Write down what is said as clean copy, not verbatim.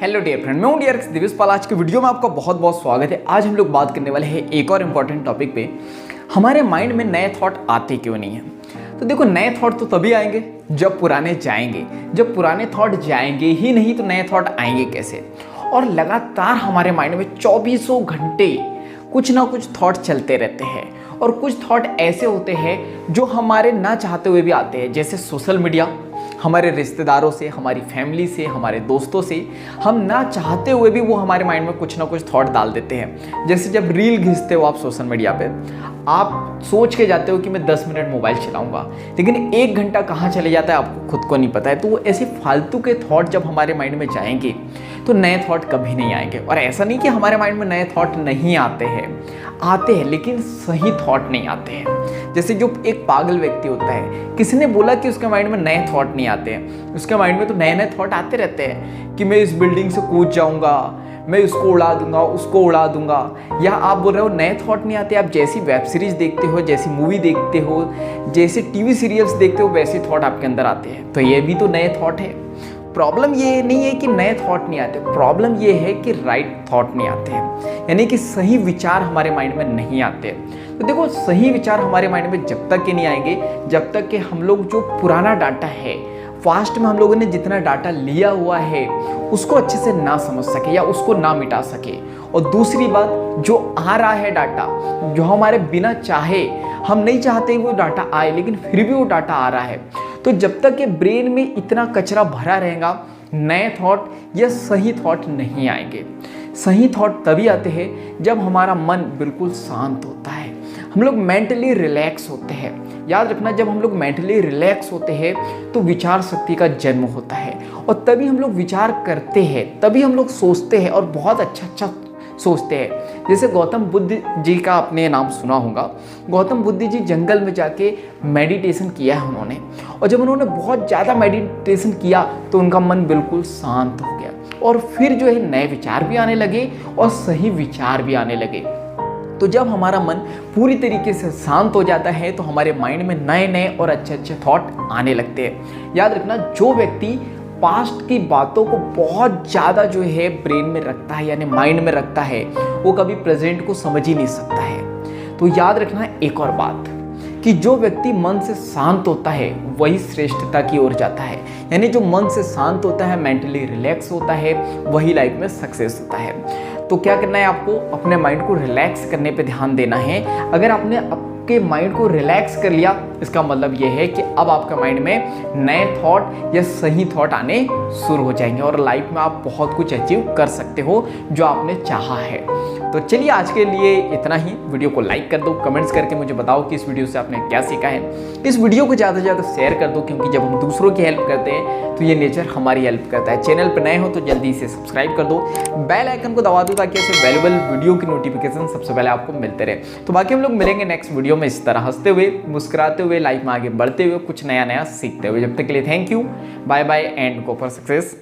Hello dear friend, मैं हूं dear Divesh पाल। आज की वीडियो में आपका बहुत बहुत स्वागत है। आज हम लोग बात करने वाले हैं एक और इम्पॉर्टेंट टॉपिक पे, हमारे माइंड में नए थॉट आते क्यों नहीं हैं। तो देखो, नए थॉट तो तभी आएंगे जब पुराने जाएंगे। जब पुराने थॉट जाएंगे ही नहीं तो नए थॉट आएंगे कैसे। और लगातार हमारे माइंड में 24 घंटे कुछ ना कुछ थॉट चलते रहते हैं। और कुछ थॉट ऐसे होते हैं जो हमारे ना चाहते हुए भी आते हैं, जैसे सोशल मीडिया, हमारे रिश्तेदारों से, हमारी फैमिली से, हमारे दोस्तों से हम ना चाहते हुए भी वो हमारे माइंड में कुछ ना कुछ थॉट डाल देते हैं। जैसे जब रील घिसते हो आप सोशल मीडिया पे, आप सोच के जाते हो कि मैं 10 मिनट मोबाइल चलाऊंगा, लेकिन 1 घंटा कहाँ चले जाता है आपको खुद को नहीं पता है। तो वो ऐसे फालतू के थॉट जब हमारे माइंड में जाएंगे तो नए थॉट कभी नहीं आएंगे। और ऐसा नहीं कि हमारे माइंड में नए थॉट नहीं आते हैं, लेकिन सही थॉट नहीं आते हैं। जैसे जो एक पागल व्यक्ति होता है, किसी ने बोला कि उसके माइंड में नए थॉट नहीं आते हैं, उसके माइंड में तो नए नए थॉट आते रहते हैं कि मैं इस बिल्डिंग से कूद जाऊंगा, मैं उसको उड़ा दूंगा, उसको उड़ा दूंगा। या आप बोल रहे हो नए थॉट नहीं आते, आप जैसी वेब सीरीज देखते हो, जैसी मूवी देखते हो, जैसे टीवी सीरियल्स देखते हो, वैसे थॉट आपके अंदर आते हैं। तो ये भी तो नए थॉट है। प्रॉब्लम ये नहीं है कि नए थॉट नहीं आते, प्रॉब्लम ये है कि राइट थॉट नहीं आते हैं, यानी कि सही विचार हमारे माइंड में नहीं आते। तो देखो, सही विचार हमारे माइंड में जब तक के नहीं आएंगे जब तक कि हम लोग जो पुराना डाटा है, फास्ट में हम लोगों ने जितना डाटा लिया हुआ है उसको अच्छे से ना समझ सके या उसको ना मिटा सके। और दूसरी बात, जो आ रहा है डाटा, जो हमारे बिना चाहे, हम नहीं चाहते वो डाटा आए लेकिन फिर भी वो डाटा आ रहा है, तो जब तक ये ब्रेन में इतना कचरा भरा रहेगा, नए थॉट या सही थॉट नहीं आएंगे। सही थॉट तभी आते हैं जब हमारा मन बिल्कुल शांत होता है, हम लोग मेंटली रिलैक्स होते हैं। याद रखना, जब हम लोग मेंटली रिलैक्स होते हैं तो विचार शक्ति का जन्म होता है, और तभी हम लोग विचार करते हैं, तभी हम लोग सोचते हैं और बहुत अच्छा सोचते हैं। जैसे गौतम बुद्ध जी का आपने नाम सुना होगा। गौतम बुद्ध जी जंगल में जाके मेडिटेशन किया है उन्होंने, और जब उन्होंने बहुत ज़्यादा मेडिटेशन किया तो उनका मन बिल्कुल शांत हो गया, और फिर जो है नए विचार भी आने लगे और सही विचार भी आने लगे। तो जब हमारा मन पूरी तरीके से शांत हो जाता है तो हमारे माइंड में नए नए और अच्छे अच्छे थॉट आने लगते हैं। याद रखना, जो व्यक्ति पास्ट की बातों को बहुत ज़्यादा जो है ब्रेन में रखता है, यानी माइंड में रखता है, वो कभी प्रेजेंट को समझ ही नहीं सकता है। तो याद रखना एक और बात, कि जो व्यक्ति मन से शांत होता है वही श्रेष्ठता की ओर जाता है। यानी जो मन से शांत होता है, मेंटली रिलैक्स होता है, वही लाइफ में सक्सेस होता है। तो क्या करना है आपको? अपने माइंड को रिलैक्स करने पे ध्यान देना है। अगर आपने आपके माइंड को रिलैक्स कर लिया, इसका मतलब ये है कि अब आपके माइंड में नए थॉट या सही थॉट आने शुरू हो जाएंगे, और लाइफ में आप बहुत कुछ अचीव कर सकते हो जो आपने चाहा है। तो चलिए, आज के लिए इतना ही। वीडियो को लाइक कर दो, कमेंट्स करके मुझे बताओ कि इस वीडियो से आपने क्या सीखा है। इस वीडियो को ज़्यादा से ज़्यादा शेयर कर दो, क्योंकि जब हम दूसरों की हेल्प करते हैं तो ये नेचर हमारी हेल्प करता है। चैनल पर नए हो तो जल्दी से सब्सक्राइब कर दो, बेल आइकन को दबा दो, ताकि ऐसे वैल्यूबल वीडियो की नोटिफिकेशन सबसे पहले आपको मिलते रहे। तो बाकी हम लोग मिलेंगे नेक्स्ट वीडियो में इस तरह, हंसते हुए, मुस्कुराते हुए, लाइफ में आगे बढ़ते हुए, कुछ नया नया सीखते हुए। जब तक के लिए thank you, bye bye and go for success.